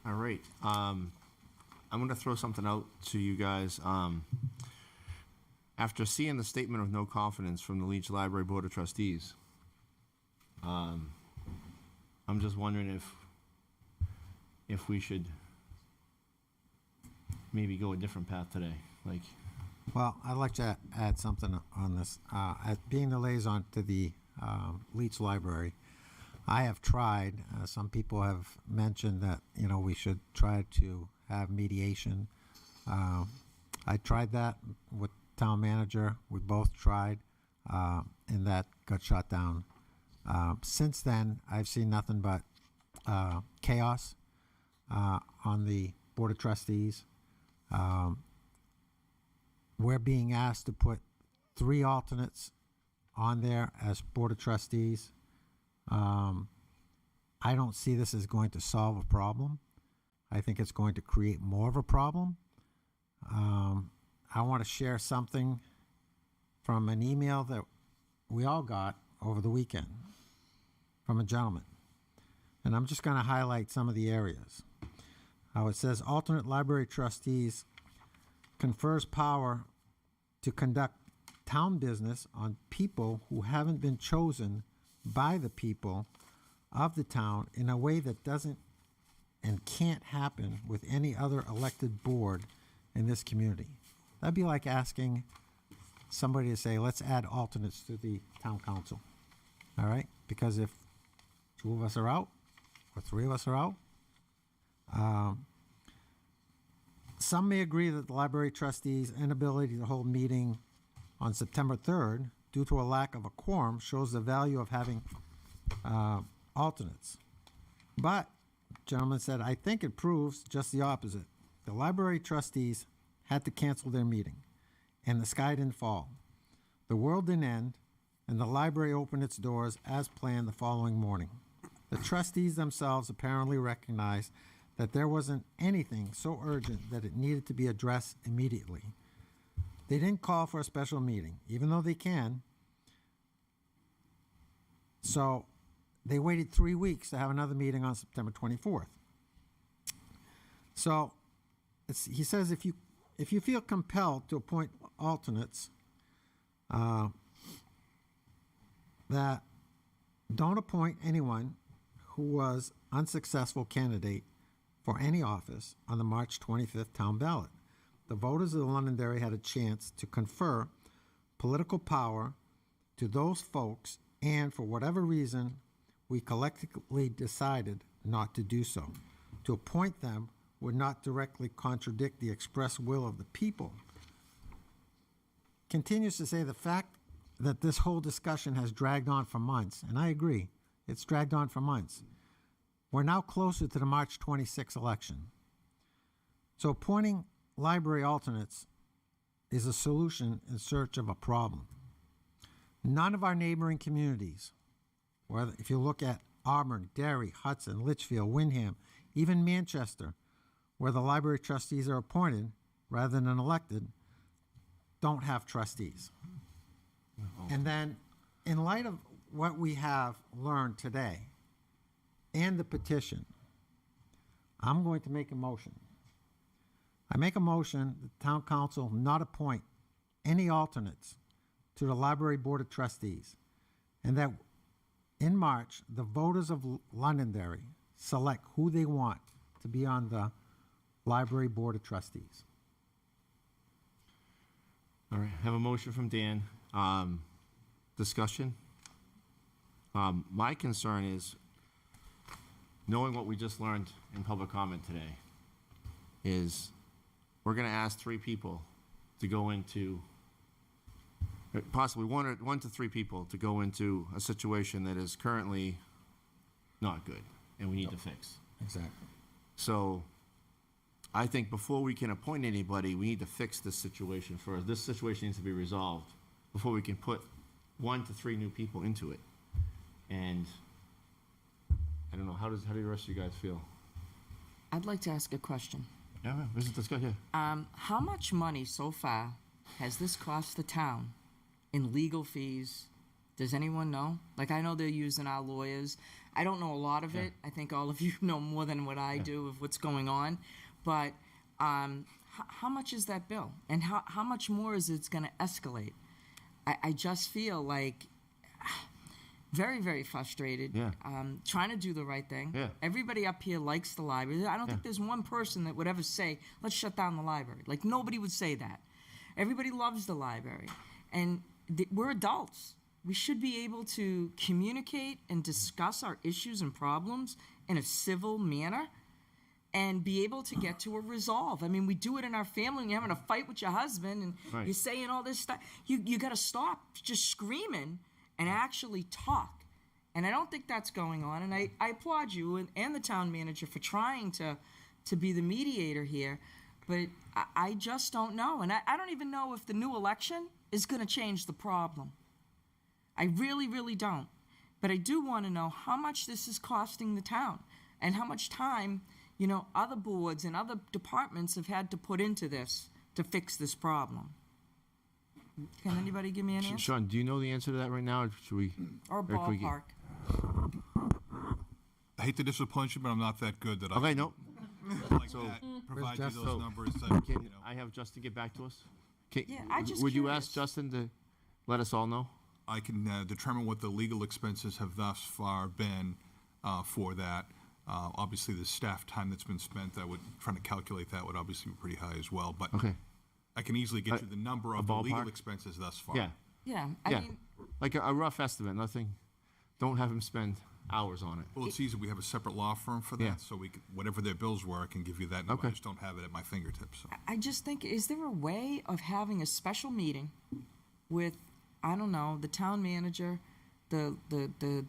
All right. I'm going to throw something out to you guys. After seeing the statement of no confidence from the Leech Library Board of Trustees, I'm just wondering if we should maybe go a different path today. Like, Well, I'd like to add something on this. As being the liaison to the Leech Library, I have tried, some people have mentioned that, we should try to have mediation. I tried that with town manager. We both tried, and that got shut down. Since then, I've seen nothing but chaos on the Board of Trustees. We're being asked to put 3 alternates on there as Board of Trustees. I don't see this as going to solve a problem. I think it's going to create more of a problem. I want to share something from an email that we all got over the weekend from a gentleman. And I'm just going to highlight some of the areas. How it says alternate library trustees confers power to conduct town business on people who haven't been chosen by the people of the town in a way that doesn't and can't happen with any other elected board in this community. That'd be like asking somebody to say, let's add alternates to the town council. All right? Because if 2 of us are out or 3 of us are out, some may agree that the library trustees' inability to hold meeting on September 3rd due to a lack of a quorum shows the value of having alternates. But, gentleman said, I think it proves just the opposite. The library trustees had to cancel their meeting, and the sky didn't fall. The world didn't end, and the library opened its doors as planned the following morning. The trustees themselves apparently recognized that there wasn't anything so urgent that it needed to be addressed immediately. They didn't call for a special meeting, even though they can. So they waited 3 weeks to have another meeting on September 24th. So he says if you feel compelled to appoint alternates, that don't appoint anyone who was unsuccessful candidate for any office on the March 25th town ballot. The voters of Londonderry had a chance to confer political power to those folks, and for whatever reason, we collectively decided not to do so. To appoint them would not directly contradict the express will of the people. Continues to say the fact that this whole discussion has dragged on for months, and I agree, it's dragged on for months. We're now closer to the March 26th election. So appointing library alternates is a solution in search of a problem. None of our neighboring communities, whether if you look at Auburn, Derry, Hudson, Litchfield, Windham, even Manchester, where the library trustees are appointed rather than elected, don't have trustees. And then, in light of what we have learned today and the petition, I'm going to make a motion. I make a motion that the town council not appoint any alternates to the library board of trustees, and that in March, the voters of Londonderry select who they want to be on the library board of trustees. all right, have a motion from Dan. Discussion. My concern is, knowing what we just learned in public comment today, is we're going to ask 3 people to go into, possibly 1 to 3 people to go into a situation that is currently not good and we need to fix. Exactly. So I think before we can appoint anybody, we need to fix this situation first. This situation needs to be resolved before we can put 1 to 3 new people into it. And I don't know, how do the rest of you guys feel? I'd like to ask a question. Yeah, let's go here. How much money so far has this cost the town in legal fees? Does anyone know? Like, I know they're using our lawyers. I don't know a lot of it. I think all of you know more than what I do of what's going on. But how much is that bill? And how much more is it going to escalate? I just feel like very, very frustrated. Yeah. Trying to do the right thing. Yeah. Everybody up here likes the library. I don't think there's one person that would ever say, let's shut down the library. Like, nobody would say that. Everybody loves the library. And we're adults. We should be able to communicate and discuss our issues and problems in a civil manner and be able to get to a resolve. I mean, we do it in our family, and you're having a fight with your husband, and Right. you're saying all this stuff. You got to stop just screaming and actually talk. And I don't think that's going on. And I applaud you and the town manager for trying to be the mediator here. But I just don't know. And I don't even know if the new election is going to change the problem. I really, really don't. But I do want to know how much this is costing the town and how much time, other boards and other departments have had to put into this to fix this problem. Can anybody give me an answer? Sean, do you know the answer to that right now, or should we? Or can we get- ballpark? I hate to disappoint you, but I'm not that good that I Okay, can, no. like that, provide you Justin? those numbers. Can I have Justin get back to us? Yeah, I'm just Would you curious. ask Justin to let us all know? I can determine what the legal expenses have thus far been for that. Obviously, the staff time that's been spent, trying to calculate that would obviously be pretty high as well. But Okay. I can easily get you the number of the legal ballpark? expenses thus far. Yeah. Yeah, Yeah. I mean, Like a rough estimate. Nothing. Don't have him spend hours on it. Well, it's easy. We have a separate law firm for that, Yeah. so whatever their bills were, I can give you that number. Okay. I just don't have it at my fingertips. So. I just think, is there a way of having a special meeting with, I don't know, the town manager, the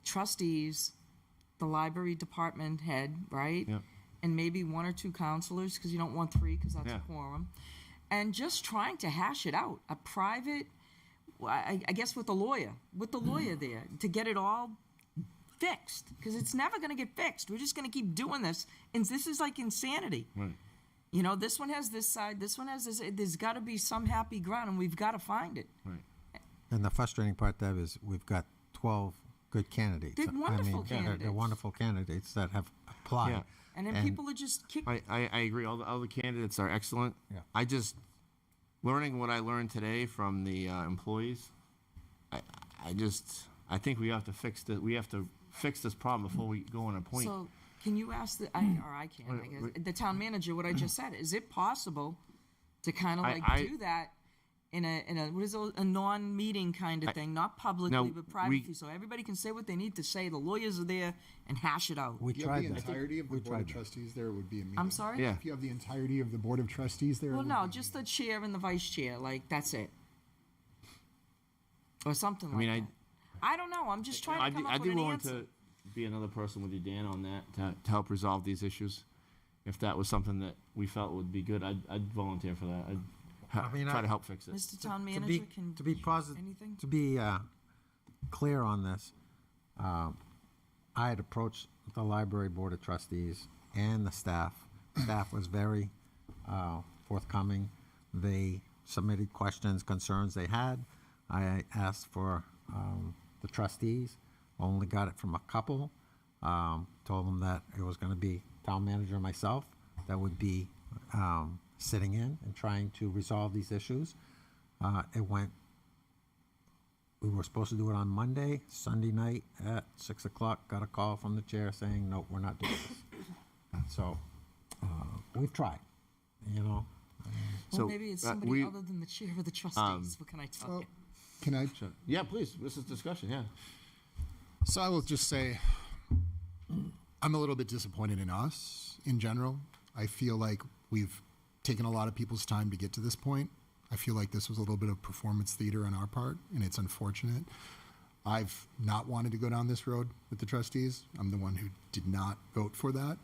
trustees, the library department head, right? Yeah. And maybe one or two counselors, because you don't want three, because that's Yeah. a quorum. And just trying to hash it out, a private, I guess with the lawyer there, to get it all fixed, because it's never going to get fixed. We're just going to keep doing this, and this is like insanity. Right. This one has this side, this one has this. There's got to be some happy ground, and we've got to find it. Right. And the frustrating part, Deb, is we've got 12 good candidates. They're wonderful They're candidates. wonderful candidates that have applied. Yeah. And then people are just kicked. I agree. All the candidates are excellent. Yeah. I just learning what I learned today from the employees. I think we have to fix this problem before we go on a point. So can you ask I guess, the town manager what I just said? Is it possible to kind of do that in a what is it, a non-meeting kind of thing, not publicly No, but privately, so everybody can say what they need to say. The lawyers are there and hash it out. We If you have tried the that. entirety of the We Board tried of that. Trustees there, it would be a meeting. I'm sorry. Yeah. If you have the entirety of the Board of Trustees there. it Well, would no, be a just the chair and the vice chair, like that's it, or something like mean, that. I don't know. I'm just trying to come up I'd be with an willing answer. to be another person with you, Dan, on that to help resolve these issues. If that was something that we felt would be good, I'd volunteer for that. I'd try to help fix it. Mr. Town To Manager, be, can to be positive, anything? to be clear on this, I had approached the Library Board of Trustees and the staff. Staff was very forthcoming. They submitted questions, concerns they had. I asked for the trustees, only got it from a couple. Told them that it was going to be town manager and myself that would be sitting in and trying to resolve these issues. We were supposed to do it on Monday. Sunday night at 6 o'clock, got a call from the chair saying, no, we're not doing this. So we've tried, Well, So, maybe it's uh, somebody we- other than the chair of the trustees. What can I tell Well, you? Can I? Yeah, please. This is discussion. Yeah. So I will just say, I'm a little bit disappointed in us in general. I feel like we've taken a lot of people's time to get to this point. I feel like this was a little bit of performance theater on our part, and it's unfortunate. I've not wanted to go down this road with the trustees. I'm the one who did not vote for that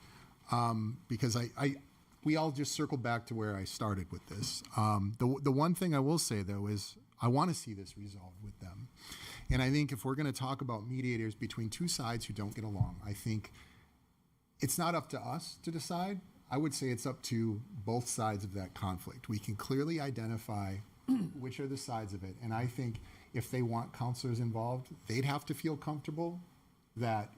because we all just circled back to where I started with this. The one thing I will say, though, is I want to see this resolved with them. And I think if we're going to talk about mediators between two sides who don't get along, I think it's not up to us to decide. I would say it's up to both sides of that conflict. We can clearly identify which are the sides of it. And I think if they want counselors involved, they'd have to feel comfortable that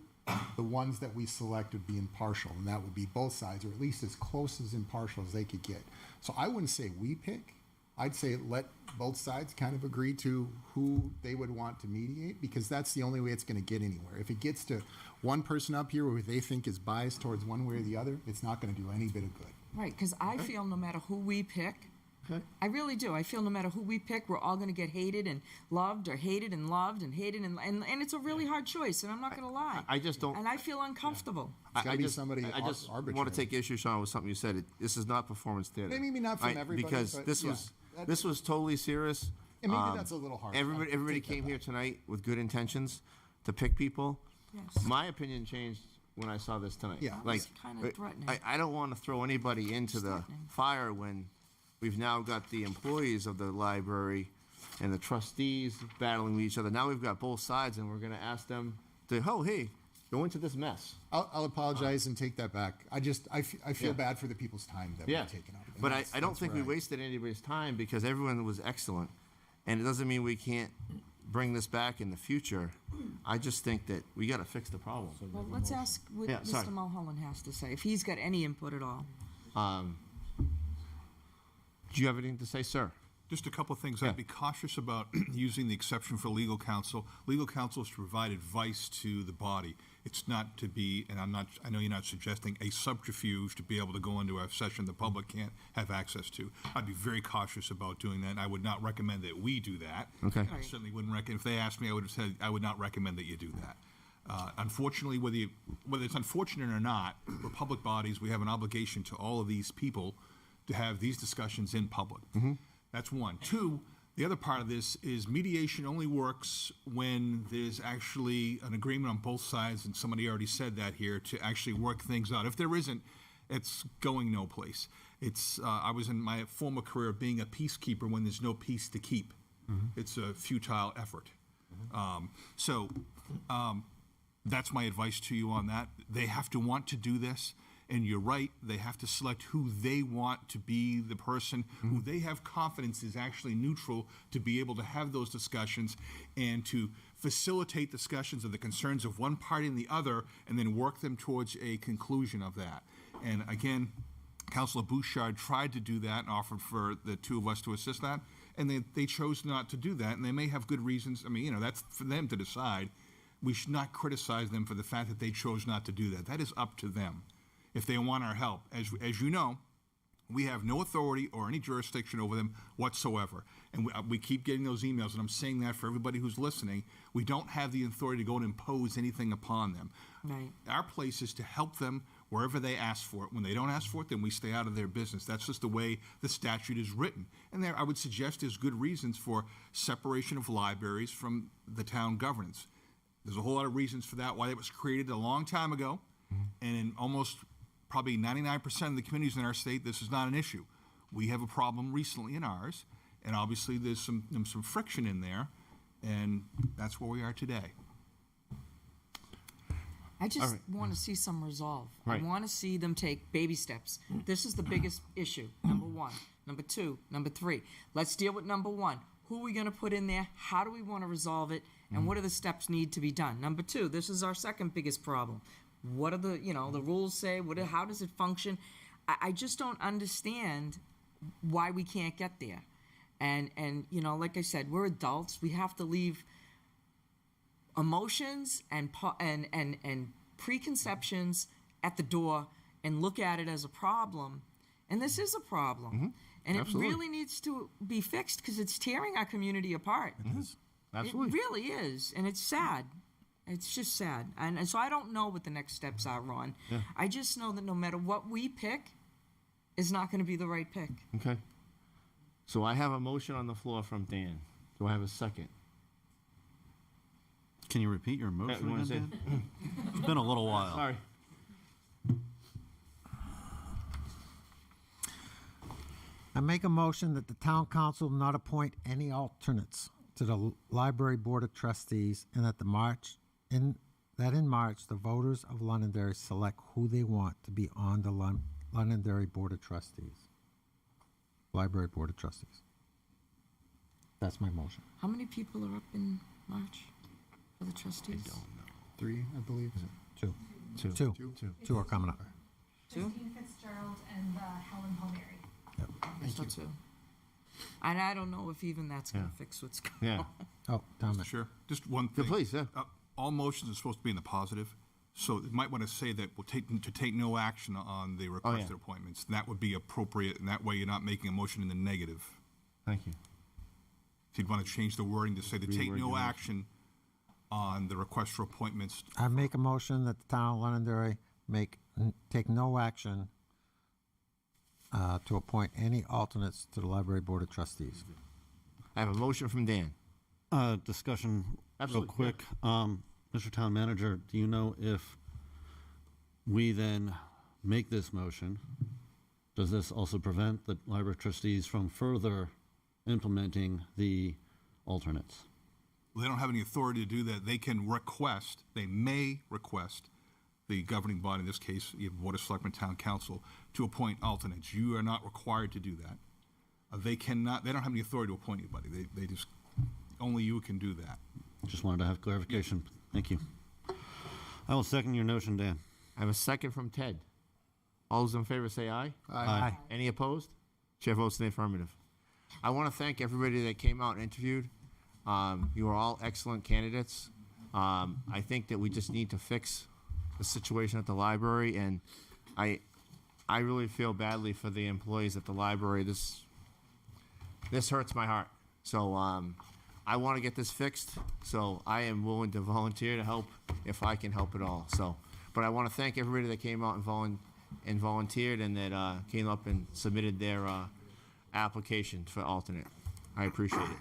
the ones that we select would be impartial, and that would be both sides, or at least as close as impartial as they could get. So I wouldn't say we pick. I'd say let both sides kind of agree to who they would want to mediate, because that's the only way it's going to get anywhere. If it gets to one person up here who they think is biased towards one way or the other, it's not going to do any bit of good. Right, because I feel no matter who we pick, Okay. I really do. I feel no matter who we pick, we're all going to get hated and loved, or hated and loved and hated, and it's a really hard choice, and I'm not going to lie. I just don't. And I feel uncomfortable. It's gotta be somebody I just arbitrary. want to take issue, Sean, with something you said. This is not performance theater. Maybe not from everybody, because but this yeah, was that's- this was totally serious. And maybe that's a little hard. Everybody I'll take that came here back. tonight with good intentions to pick people. Yes. My opinion changed when I saw this tonight. Yeah. like It's kinda threatening. I don't want to throw anybody into the threatening. fire when we've now got the employees of the library and the trustees battling with each other. Now we've got both sides, and we're going to ask them to, hey, go into this mess. I'll apologize and take that back. I feel Yeah. bad for the people's time that Yeah, we've taken up. And but that's- I don't that's think we where wasted anybody's time, because everyone was excellent, and it doesn't mean we can't bring this back in the future. I just think that we got to fix the problem. Well, let's ask what Yeah, sorry. Mr. Mulholland has to say, if he's got any input at all. Do you have anything to say, sir? Just a couple of things. Yeah. I'd be cautious about using the exception for legal counsel. Legal counsel is to provide advice to the body. It's not to be, and I know you're not suggesting a subterfuge to be able to go into a session the public can't have access to. I'd be very cautious about doing that, and I would not recommend that we do that. Okay. I certainly wouldn't recommend, if they asked me, I would have said, I would not recommend that you do that. Unfortunately, whether it's unfortunate or not, we're public bodies, we have an obligation to all of these people to have these discussions in public. That's one. Two, the other part of this is mediation only works when there's actually an agreement on both sides, and somebody already said that here, to actually work things out. If there isn't, it's going no place. I was in my former career being a peacekeeper when there's no peace to keep. It's a futile effort. That's my advice to you on that. They have to want to do this. And you're right, they have to select who they want to be the person who they have confidence is actually neutral to be able to have those discussions and to facilitate discussions of the concerns of one party and the other, and then work them towards a conclusion of that. And again, Councilor Bouchard tried to do that and offered for the two of us to assist that, and they chose not to do that, and they may have good reasons. I mean, that's for them to decide. We should not criticize them for the fact that they chose not to do that. That is up to them. If they want our help. As you know, we have no authority or any jurisdiction over them whatsoever. And we keep getting those emails, and I'm saying that for everybody who's listening. We don't have the authority to go and impose anything upon them. Right. Our place is to help them wherever they ask for it. When they don't ask for it, then we stay out of their business. That's just the way the statute is written. And there, I would suggest there's good reasons for separation of libraries from the town governance. There's a whole lot of reasons for that, why it was created a long time ago, and in almost probably 99% of the communities in our state, this is not an issue. We have a problem recently in ours, and obviously there's some friction in there, and that's where we are today. I just All right. want to see some resolve. Right. I want to see them take baby steps. This is the biggest issue, number one. Number two, number three. Let's deal with number one. Who are we going to put in there? How do we want to resolve it? And what are the steps need to be done? Number two, this is our second biggest problem. What are the rules say? How does it function? I just don't understand why we can't get there. And like I said, we're adults. We have to leave emotions and preconceptions at the door and look at it as a problem. And this is a problem. And Absolutely. it really needs to be fixed because it's tearing our community apart. Absolutely. It really is. And it's sad. It's just sad. And so I don't know what the next steps are, Ron. Yeah. I just know that no matter what we pick, is not going to be the right pick. Okay. So I have a motion on the floor from Dan. Do I have a second? Can you repeat your You motion wanna again, say- Dan? It's been a little while. Sorry. I make a motion that the town council not appoint any alternates to the library board of trustees, and that in March, the voters of Londonderry select who they want to be on the Londonderry Board of Trustees. Library Board of Trustees. That's my motion. How many people are up in March for the trustees? 3, I believe. Two. Two. Two are coming up. Two? Christine Fitzgerald and Helen Palmieri. So two. And I don't know if even that's going to Yeah. fix what's going Yeah. on. Oh, down there. Sure. Just one Yeah, thing. please, yeah. All motions are supposed to be in the positive, so you might want to say that we'll take no action on the requested appointments. That would be appropriate, and that way you're not making a motion in the negative. Thank you. So you'd want to change the wording to say to take Reword your no motion. action on the request for appointments. I make a motion that the town of Londonderry take no action to appoint any alternates to the Library Board of Trustees. I have a motion from Dan. Discussion real Absolutely, quick. Mr. Town Manager, do you know if we then make this motion, does this also prevent the library trustees from further implementing the alternates? They don't have any authority to do that. They can request, they may request the governing body, in this case, the Board of Selectmen Town Council, to appoint alternates. You are not required to do that. They cannot, they don't have any authority to appoint anybody. They just, only you can do that. Just wanted to have clarification. Thank you. I will second your notion, Dan. I have a second from Ted. All those in favor say aye. Aye. Any opposed? Chair votes in the affirmative. I want to thank everybody that came out and interviewed. You are all excellent candidates. I think that we just need to fix the situation at the library, and I really feel badly for the employees at the library. This hurts my heart. So I want to get this fixed. So I am willing to volunteer to help if I can help at all. So, but I want to thank everybody that came out and volunteered and that came up and submitted their application for alternate. I appreciate it.